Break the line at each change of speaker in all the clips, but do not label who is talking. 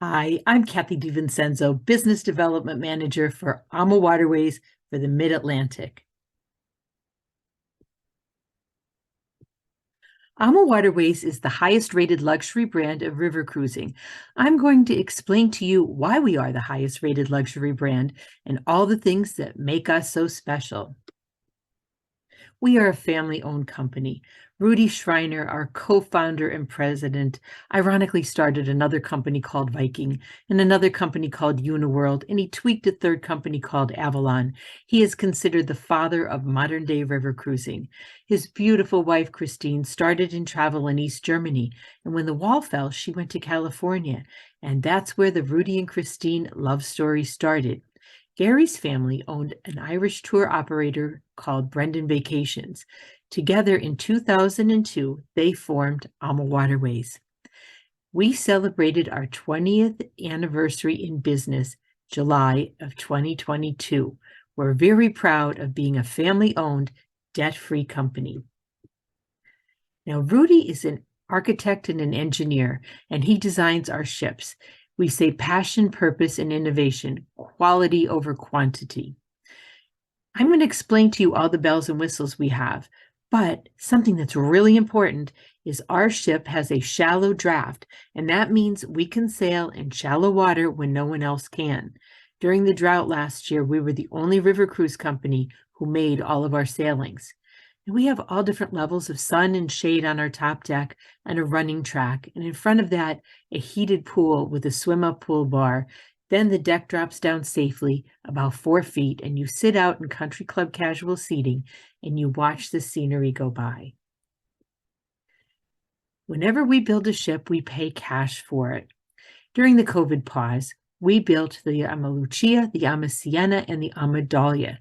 Hi, I'm Kathy DiVincenzo, Business Development Manager for AmaWaterways for the Mid-Atlantic. AmaWaterways is the highest rated luxury brand of river cruising. I'm going to explain to you why we are the highest rated luxury brand and all the things that make us so special. We are a family-owned company. Rudy Schreiner, our co-founder and president, ironically started another company called Viking and another company called Uniworld, and he tweaked a third company called Avalon. He is considered the father of modern-day river cruising. His beautiful wife, Christine, started in travel in East Germany, and when the wall fell, she went to California, and that's where the Rudy and Christine love story started. Gary's family owned an Irish tour operator called Brendan Vacations. Together in 2002, they formed AmaWaterways. We celebrated our 20th anniversary in business, July of 2022. We're very proud of being a family-owned, debt-free company. Now, Rudy is an architect and an engineer, and he designs our ships. We say passion, purpose, and innovation, quality over quantity. I'm going to explain to you all the bells and whistles we have, but something that's really important is our ship has a shallow draft, and that means we can sail in shallow water when no one else can. During the drought last year, we were the only river cruise company who made all of our sailings. And we have all different levels of sun and shade on our top deck and a running track. And in front of that, a heated pool with a swim-up pool bar. Then the deck drops down safely about 4 feet and you sit out in country club casual seating and you watch the scenery go by. Whenever we build a ship, we pay cash for it. During the COVID pause, we built the AmaLucia, the AmaSienna, and the AmaDahlia.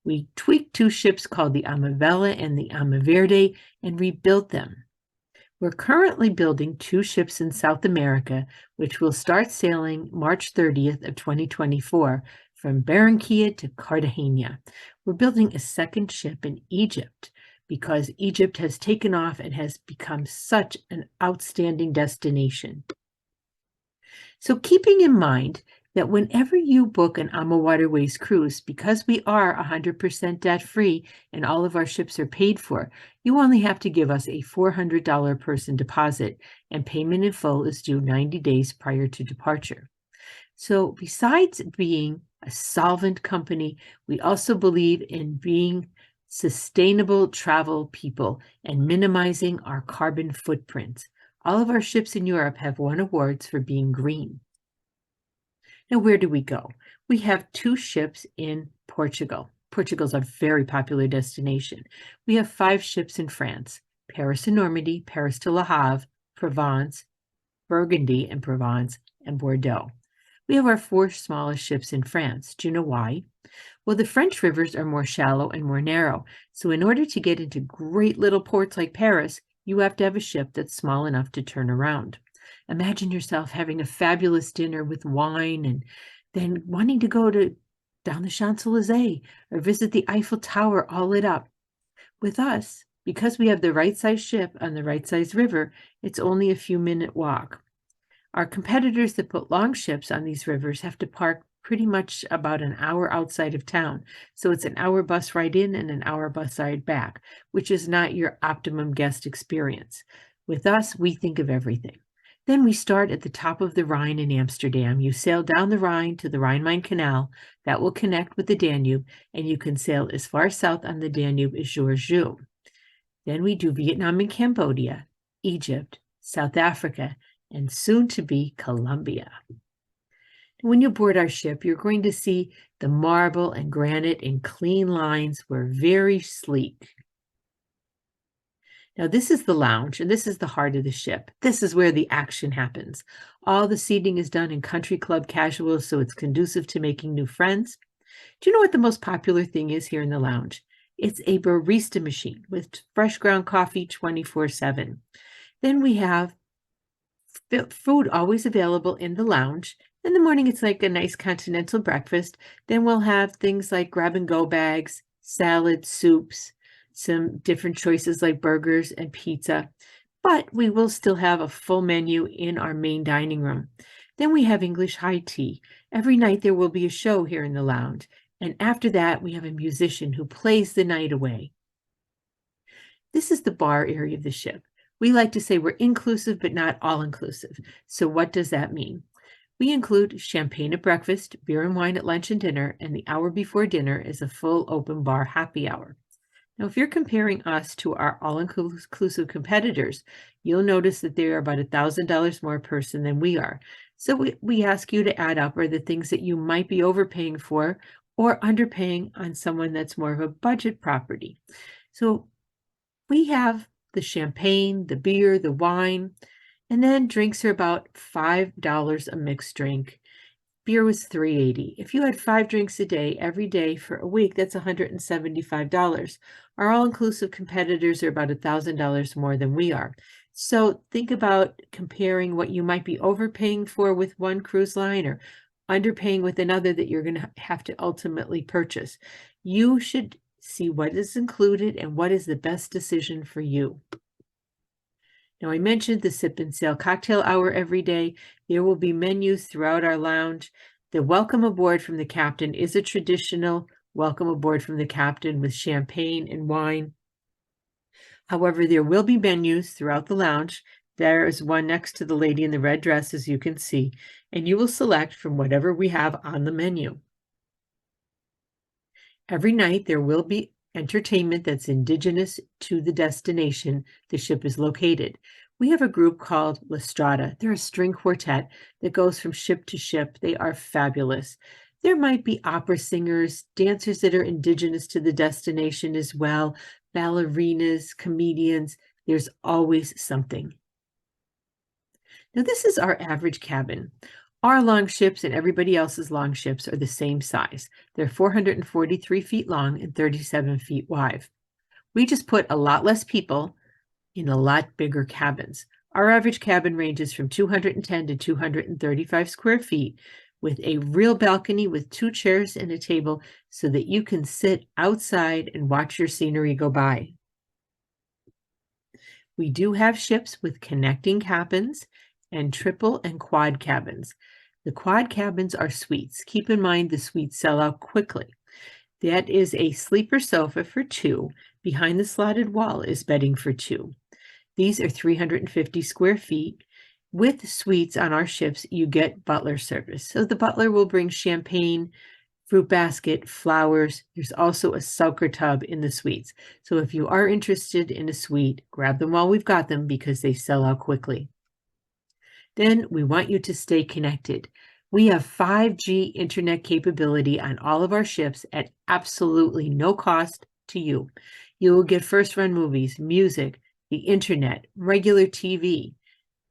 We tweaked 2 ships called the AmaVela and the AmaVerde and rebuilt them. We're currently building 2 ships in South America, which will start sailing March 30th of 2024 from Barranquilla to Cartagena. We're building a second ship in Egypt because Egypt has taken off and has become such an outstanding destination. So keeping in mind that whenever you book an AmaWaterways cruise, because we are 100% debt-free and all of our ships are paid for, you only have to give us a $400 person deposit, and payment in full is due 90 days prior to departure. So besides being a solvent company, we also believe in being sustainable travel people and minimizing our carbon footprint. All of our ships in Europe have won awards for being green. Now, where do we go? We have 2 ships in Portugal. Portugal's a very popular destination. We have 5 ships in France, Paris to Normandy, Paris to Le Havre, Provence, Burgundy and Provence, and Bordeaux. We have our 4 smallest ships in France. Do you know why? Well, the French rivers are more shallow and more narrow. So in order to get into great little ports like Paris, you have to have a ship that's small enough to turn around. Imagine yourself having a fabulous dinner with wine and then wanting to go down the Champs-Élysées or visit the Eiffel Tower all lit up. With us, because we have the right size ship on the right size river, it's only a few minute walk. Our competitors that put long ships on these rivers have to park pretty much about an hour outside of town. So it's an hour bus ride in and an hour bus ride back, which is not your optimum guest experience. With us, we think of everything. Then we start at the top of the Rhine in Amsterdam. You sail down the Rhine to the Rhine-Main Canal. That will connect with the Danube, and you can sail as far south on the Danube as Georgiou. Then we do Vietnam and Cambodia, Egypt, South Africa, and soon to be Colombia. When you board our ship, you're going to see the marble and granite and clean lines were very sleek. Now, this is the lounge, and this is the heart of the ship. This is where the action happens. All the seating is done in country club casual, so it's conducive to making new friends. Do you know what the most popular thing is here in the lounge? It's a barista machine with fresh ground coffee 24/7. Then we have food always available in the lounge. In the morning, it's like a nice continental breakfast. Then we'll have things like grab-and-go bags, salad, soups, some different choices like burgers and pizza, but we will still have a full menu in our main dining room. Then we have English high tea. Every night there will be a show here in the lounge. And after that, we have a musician who plays the night away. This is the bar area of the ship. We like to say we're inclusive, but not all-inclusive. So what does that mean? We include champagne at breakfast, beer and wine at lunch and dinner, and the hour before dinner is a full open bar happy hour. Now, if you're comparing us to our all-inclusive competitors, you'll notice that they are about $1,000 more a person than we are. So we ask you to add up are the things that you might be overpaying for or underpaying on someone that's more of a budget property. So we have the champagne, the beer, the wine, and then drinks are about $5 a mixed drink. Beer was $3.80. If you had 5 drinks a day, every day for a week, that's $175. Our all-inclusive competitors are about $1,000 more than we are. So think about comparing what you might be overpaying for with one cruise line or underpaying with another that you're going to have to ultimately purchase. You should see what is included and what is the best decision for you. Now, I mentioned the sip and sail cocktail hour every day. There will be menus throughout our lounge. The welcome aboard from the captain is a traditional welcome aboard from the captain with champagne and wine. However, there will be menus throughout the lounge. There is one next to the lady in the red dress, as you can see, and you will select from whatever we have on the menu. Every night there will be entertainment that's indigenous to the destination the ship is located. We have a group called La Strada. They're a string quartet that goes from ship to ship. They are fabulous. There might be opera singers, dancers that are indigenous to the destination as well, ballerinas, comedians. There's always something. Now, this is our average cabin. Our long ships and everybody else's long ships are the same size. They're 443 feet long and 37 feet wide. We just put a lot less people in a lot bigger cabins. Our average cabin ranges from 210 to 235 square feet with a real balcony with 2 chairs and a table so that you can sit outside and watch your scenery go by. We do have ships with connecting cabins and triple and quad cabins. The quad cabins are suites. Keep in mind the suites sell out quickly. That is a sleeper sofa for 2. Behind the slotted wall is bedding for 2. These are 350 square feet. With suites on our ships, you get butler service. So the butler will bring champagne, fruit basket, flowers. There's also a soaker tub in the suites. So if you are interested in a suite, grab them while we've got them because they sell out quickly. Then we want you to stay connected. We have 5G internet capability on all of our ships at absolutely no cost to you. You will get first-run movies, music, the internet, regular TV,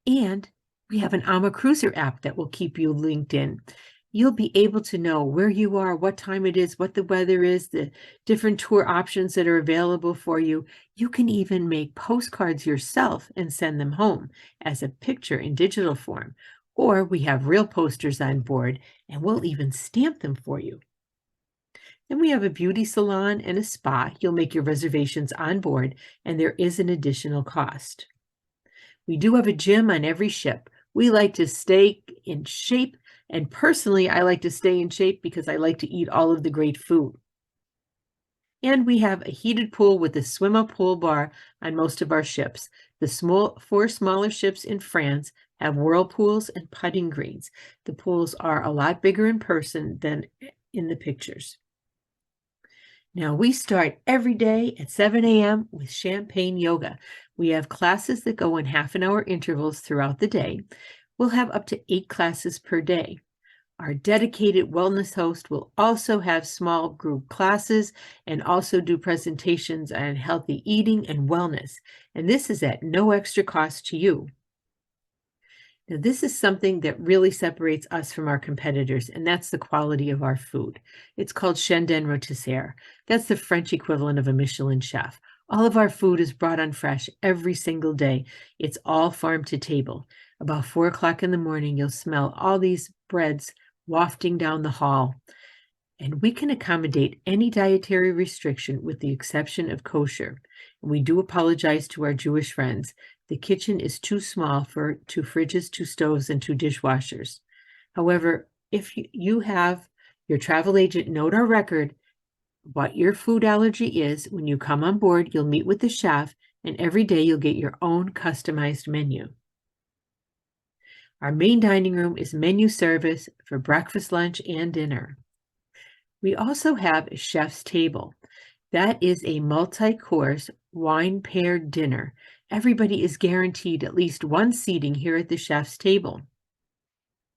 and we have an AmaCruiser app that will keep you linked in. You'll be able to know where you are, what time it is, what the weather is, the different tour options that are available for you. You can even make postcards yourself and send them home as a picture in digital form. Or we have real posters on board and we'll even stamp them for you. Then we have a beauty salon and a spa. You'll make your reservations on board and there is an additional cost. We do have a gym on every ship. We like to stay in shape. And personally, I like to stay in shape because I like to eat all of the great food. And we have a heated pool with a swim-up pool bar on most of our ships. The 4 smaller ships in France have whirlpools and putting greens. The pools are a lot bigger in person than in the pictures. Now, we start every day at 7 a.m. with champagne yoga. We have classes that go in half-an-hour intervals throughout the day. We'll have up to 8 classes per day. Our dedicated wellness host will also have small group classes and also do presentations on healthy eating and wellness. And this is at no extra cost to you. Now, this is something that really separates us from our competitors, and that's the quality of our food. It's called Chaîne den Rôtisseur. That's the French equivalent of a Michelin chef. All of our food is brought on fresh every single day. It's all farm to table. About 4 o'clock in the morning, you'll smell all these breads wafting down the hall. And we can accommodate any dietary restriction with the exception of kosher. And we do apologize to our Jewish friends. The kitchen is too small for 2 fridges, 2 stoves, and 2 dishwashers. However, if you have your travel agent note our record what your food allergy is, when you come on board, you'll meet with the chef, and every day you'll get your own customized menu. Our main dining room is menu service for breakfast, lunch, and dinner. We also have a chef's table. That is a multi-course wine-paired dinner. Everybody is guaranteed at least one seating here at the chef's table.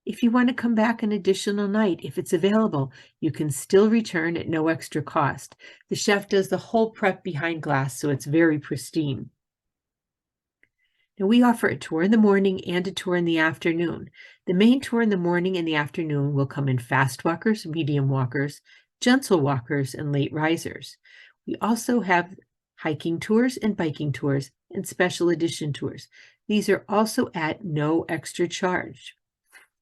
If you want to come back an additional night, if it's available, you can still return at no extra cost. The chef does the whole prep behind glass, so it's very pristine. Now, we offer a tour in the morning and a tour in the afternoon. The main tour in the morning and the afternoon will come in fast walkers, medium walkers, gentle walkers, and late risers. We also have hiking tours and biking tours and special edition tours. These are also at no extra charge.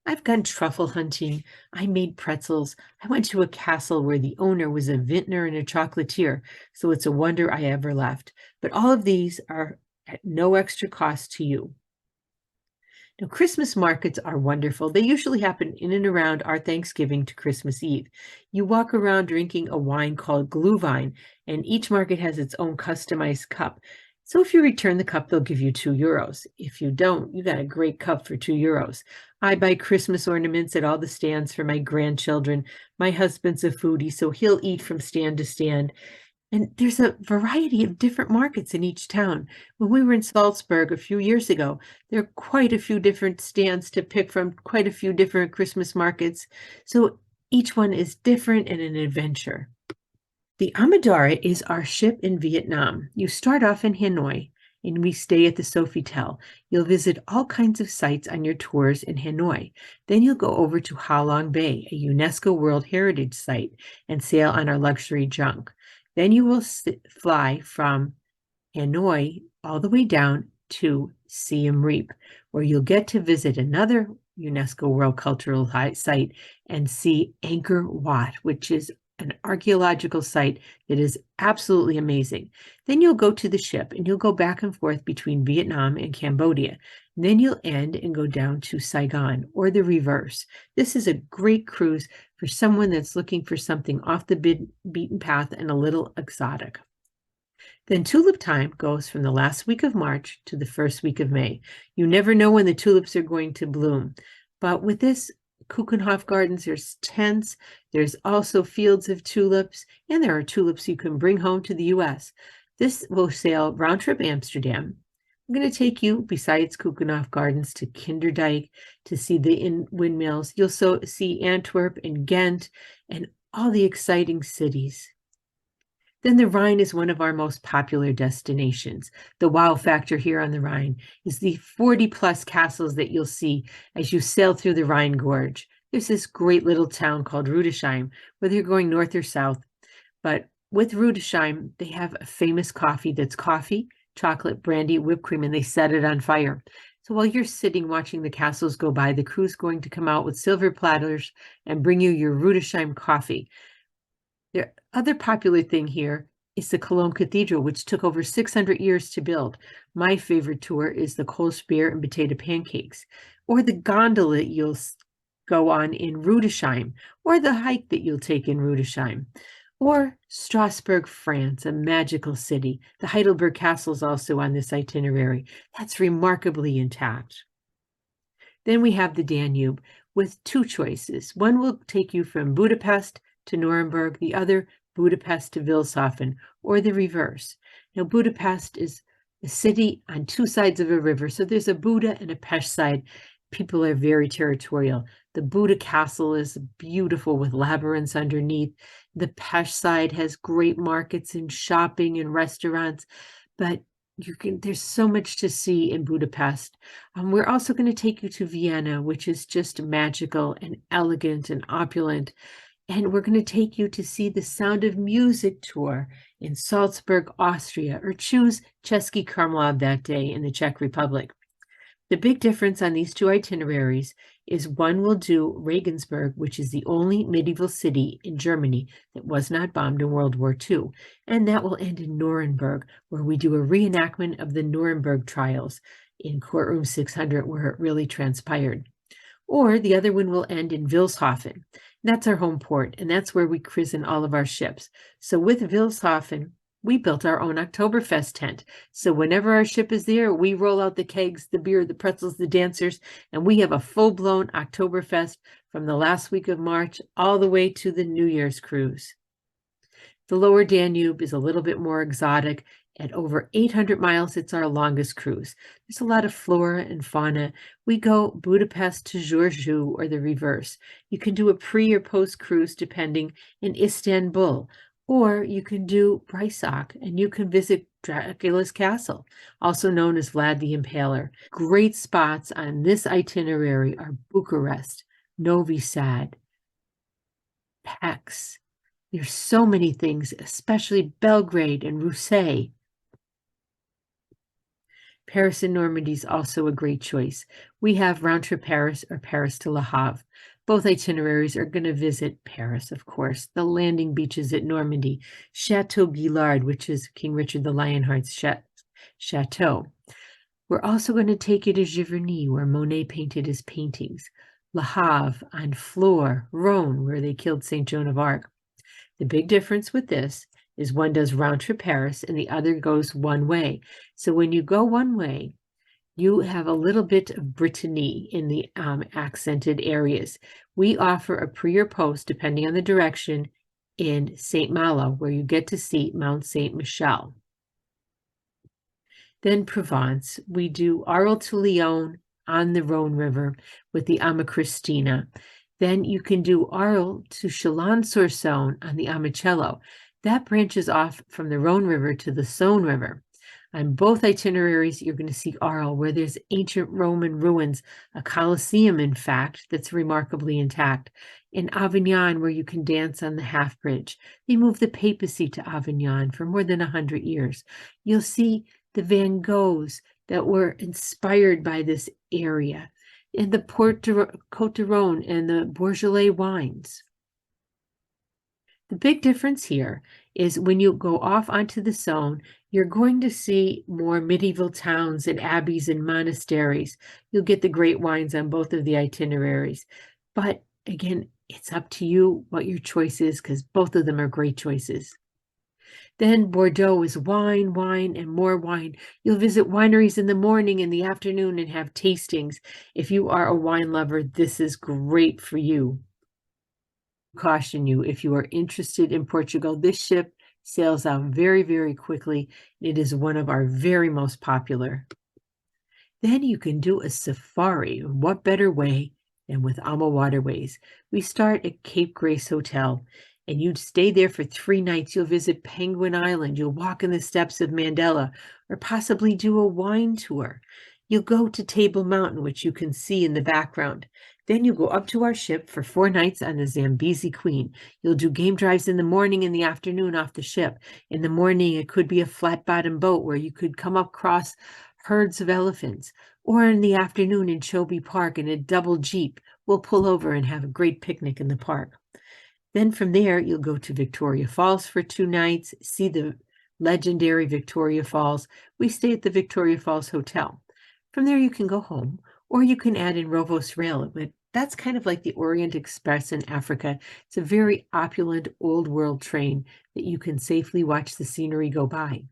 I've gone truffle hunting. I made pretzels. I went to a castle where the owner was a vintner and a chocolatier, so it's a wonder I ever left. But all of these are at no extra cost to you. Now, Christmas markets are wonderful. They usually happen in and around our Thanksgiving to Christmas Eve. You walk around drinking a wine called Glühwein, and each market has its own customized cup. So if you return the cup, they'll give you €2. If you don't, you got a great cup for €2. I buy Christmas ornaments at all the stands for my grandchildren. My husband's a foodie, so he'll eat from stand to stand. And there's a variety of different markets in each town. When we were in Salzburg a few years ago, there are quite a few different stands to pick from, quite a few different Christmas markets. So each one is different and an adventure. The AmaWaterways is our ship in Vietnam. You start off in Hanoi, and we stay at the Sofitel. You'll visit all kinds of sites on your tours in Hanoi. Then you'll go over to Ha Long Bay, a UNESCO World Heritage Site, and sail on our luxury junk. Then you will fly from Hanoi all the way down to Siem Reap, where you'll get to visit another UNESCO World Cultural Site and see Angkor Wat, which is an archaeological site that is absolutely amazing. Then you'll go to the ship and you'll go back and forth between Vietnam and Cambodia. And then you'll end and go down to Saigon, or the reverse. This is a great cruise for someone that's looking for something off the beaten path and a little exotic. Then tulip time goes from the last week of March to the first week of May. You never know when the tulips are going to bloom. But with this Keukenhof Gardens, there's tents, there's also fields of tulips, and there are tulips you can bring home to the U.S. This will sail round trip Amsterdam. I'm going to take you, besides Keukenhof Gardens, to Kinderdijk to see the windmills. You'll see Antwerp and Ghent and all the exciting cities. Then the Rhine is one of our most popular destinations. The wow factor here on the Rhine is the 40+ castles that you'll see as you sail through the Rhine Gorge. There's this great little town called Rudesheim, whether you're going north or south. But with Rudesheim, they have a famous coffee that's coffee, chocolate, brandy, whipped cream, and they set it on fire. So while you're sitting watching the castles go by, the crew's going to come out with silver platters and bring you your Rudesheim coffee. The other popular thing here is the Cologne Cathedral, which took over 600 years to build. My favorite tour is the Kohlspeer and potato pancakes, or the gondola that you'll go on in Rudesheim, or the hike that you'll take in Rudesheim, or Strasbourg, France, a magical city. The Heidelberg Castle is also on this itinerary. That's remarkably intact. Then we have the Danube with two choices. One will take you from Budapest to Nuremberg, the other Budapest to Wilshofen, or the reverse. Now, Budapest is a city on two sides of a river, so there's a Buda and a Pest side. People are very territorial. The Buda Castle is beautiful with labyrinths underneath. The Pest side has great markets and shopping and restaurants, but there's so much to see in Budapest. We're also going to take you to Vienna, which is just magical and elegant and opulent. And we're going to take you to see the Sound of Music tour in Salzburg, Austria, or choose Český Krumlov that day in the Czech Republic. The big difference on these two itineraries is one will do Regensburg, which is the only medieval city in Germany that was not bombed in World War II. And that will end in Nuremberg, where we do a reenactment of the Nuremberg trials in Courtroom 600, where it really transpired. Or the other one will end in Wilshafen. That's our home port, and that's where we christen all of our ships. So with Wilshafen, we built our own Oktoberfest tent. So whenever our ship is there, we roll out the kegs, the beer, the pretzels, the dancers, and we have a full-blown Oktoberfest from the last week of March all the way to the New Year's cruise. The lower Danube is a little bit more exotic. At over 800 miles, it's our longest cruise. There's a lot of flora and fauna. We go Budapest to Giurgiu or the reverse. You can do a pre or post cruise depending in Istanbul, or you can do Breisach and you can visit Dracula's castle, also known as Vlad the Impaler. Great spots on this itinerary are Bucharest, Novi Sad, Pécs. There's so many things, especially Belgrade and Rousset. Paris and Normandy is also a great choice. We have round trip Paris or Paris to Le Havre. Both itineraries are going to visit Paris, of course, the landing beaches at Normandy, Chateau Guillard, which is King Richard the Lionheart's chateau. We're also going to take you to Giverny, where Monet painted his paintings, Le Havre, on Flore, Rhône, where they killed St. Joan of Arc. The big difference with this is one does round trip Paris and the other goes one way. So when you go one way, you have a little bit of Brittany in the accented areas. We offer a pre or post, depending on the direction, in St. Malo, where you get to see Mount St. Michel. Then Provence, we do Arles to Lyon on the Rhône River with the Ama Cristina. Then you can do Arles to Chalon-sur-Saône on the Amacello. That branches off from the Rhône River to the Saône River. On both itineraries, you're going to see Arles, where there's ancient Roman ruins, a Colosseum, in fact, that's remarkably intact. In Avignon, where you can dance on the half bridge. They moved the papacy to Avignon for more than 100 years. You'll see the Van Goghs that were inspired by this area, in the Côte de Rhône and the Beaujolais wines. The big difference here is when you go off onto the Saône, you're going to see more medieval towns and abbeys and monasteries. You'll get the great wines on both of the itineraries. But again, it's up to you what your choice is, because both of them are great choices. Then Bordeaux is wine, wine, and more wine. You'll visit wineries in the morning and the afternoon and have tastings. If you are a wine lover, this is great for you. Caution you, if you are interested in Portugal, this ship sails out very, very quickly. It is one of our very most popular. Then you can do a safari. What better way than with AmaWaterways? We start at Cape Grace Hotel, and you'd stay there for 3 nights. You'll visit Penguin Island. You'll walk in the steps of Mandela, or possibly do a wine tour. You'll go to Table Mountain, which you can see in the background. Then you go up to our ship for 4 nights on the Zambezi Queen. You'll do game drives in the morning and the afternoon off the ship. In the morning, it could be a flat-bottom boat where you could come across herds of elephants. Or in the afternoon in Chobe Park in a double Jeep, we'll pull over and have a great picnic in the park. Then from there, you'll go to Victoria Falls for 2 nights, see the legendary Victoria Falls. We stay at the Victoria Falls Hotel. From there, you can go home, or you can add in Rovos Rail. That's kind of like the Orient Express in Africa. It's a very opulent old world train that you can safely watch the scenery go by.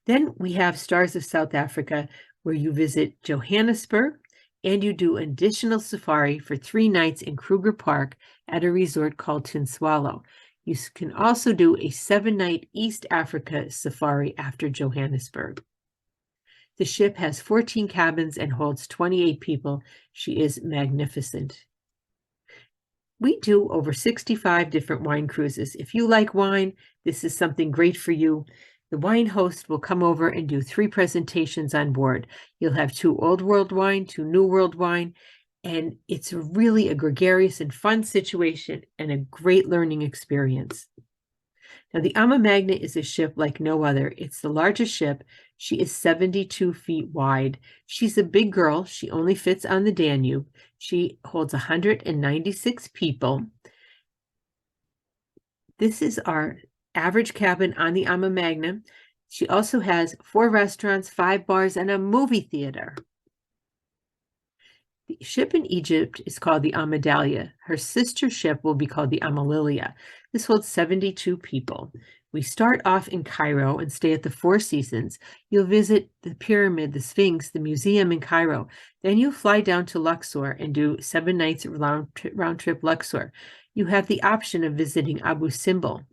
Then we have Stars of South Africa, where you visit Johannesburg, and you do an additional safari for 3 nights in Kruger Park at a resort called Tinswalo. You can also do a 7-night East Africa safari after Johannesburg. The ship has 14 cabins and holds 28 people. She is magnificent. We do over 65 different wine cruises. If you like wine, this is something great for you. The wine host will come over and do 3 presentations on board. You'll have 2 Old World wine, 2 New World wine, and it's really a gregarious and fun situation and a great learning experience. Now, the Ama Magna is a ship like no other. It's the largest ship. She is 72 feet wide. She's a big girl. She only fits on the Danube. She holds 196 people. This is our average cabin on the Ama Magna. She also has 4 restaurants, 5 bars, and a movie theater. The ship in Egypt is called the Amadalia. Her sister ship will be called the Amalilia. This holds 72 people. We start off in Cairo and stay at the Four Seasons. You'll visit the pyramid, the Sphinx, the museum in Cairo. Then you'll fly down to Luxor and do 7 nights round trip Luxor. You have the option of visiting Abu Simbel.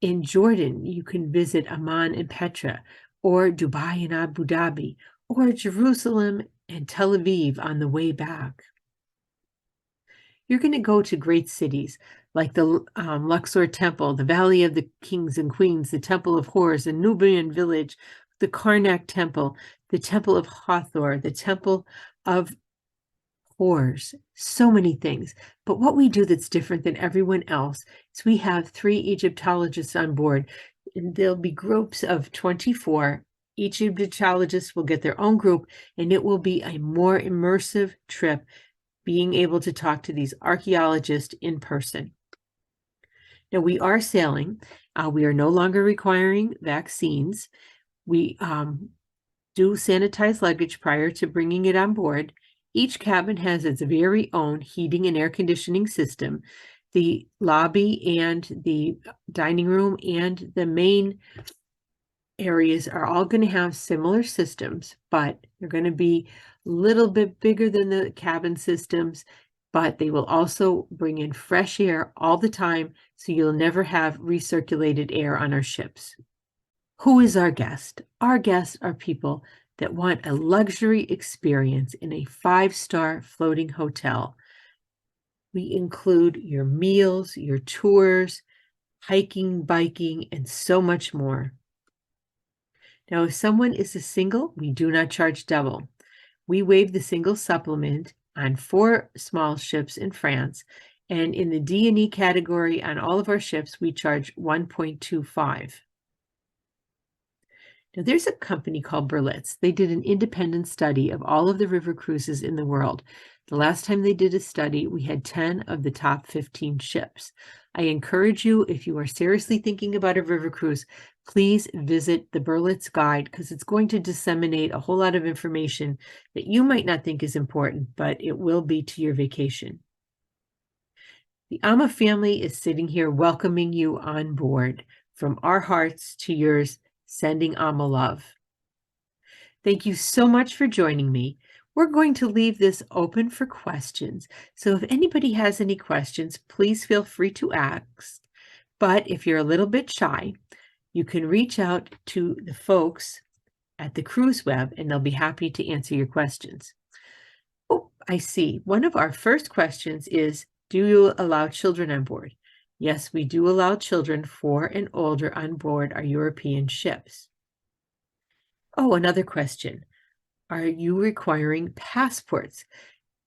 In Jordan, you can visit Amman and Petra, or Dubai and Abu Dhabi, or Jerusalem and Tel Aviv on the way back. You're going to go to great cities like the Luxor Temple, the Valley of the Kings and Queens, the Temple of Horus, the Nubian Village, the Karnak Temple, the Temple of Hathor, the Temple of Horus, so many things. But what we do that's different than everyone else is we have 3 Egyptologists on board, and there'll be groups of 24. Each Egyptologist will get their own group, and it will be a more immersive trip, being able to talk to these archaeologists in person. Now, we are sailing. We are no longer requiring vaccines. We do sanitize luggage prior to bringing it on board. Each cabin has its very own heating and air conditioning system. The lobby and the dining room and the main areas are all going to have similar systems, but they're going to be a little bit bigger than the cabin systems, but they will also bring in fresh air all the time, so you'll never have recirculated air on our ships. Who is our guest? Our guests are people that want a luxury experience in a 5-star floating hotel. We include your meals, your tours, hiking, biking, and so much more. Now, if someone is a single, we do not charge double. We waive the single supplement on 4 small ships in France, and in the D&E category on all of our ships, we charge 1.25. Now, there's a company called Berlitz. They did an independent study of all of the river cruises in the world. The last time they did a study, we had 10 of the top 15 ships. I encourage you, if you are seriously thinking about a river cruise, please visit the Berlitz guide, because it's going to disseminate a whole lot of information that you might not think is important, but it will be to your vacation. The Ama family is sitting here welcoming you on board. From our hearts to yours, sending Ama love. Thank you so much for joining me. We're going to leave this open for questions. So if anybody has any questions, please feel free to ask. But if you're a little bit shy, you can reach out to the folks at the Cruise Web, and they'll be happy to answer your questions. Oh, I see. One of our first questions is, do you allow children on board? Yes, we do allow children 4 and older on board our European ships. Oh, another question. Are you requiring passports?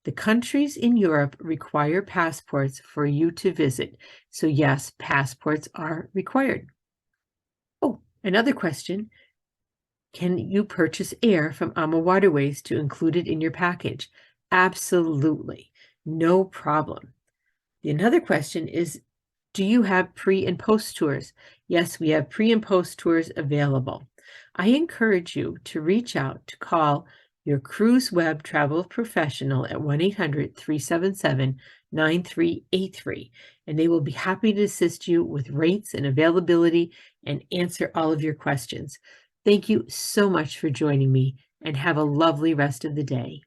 The countries in Europe require passports for you to visit. So yes, passports are required. Oh, another question. Can you purchase air from AmaWaterways to include it in your package? Absolutely. No problem. Another question is, do you have pre and post tours? Yes, we have pre and post tours available. I encourage you to reach out to call your Cruise Web travel professional at 1-800-377-9383, and they will be happy to assist you with rates and availability and answer all of your questions. Thank you so much for joining me, and have a lovely rest of the day.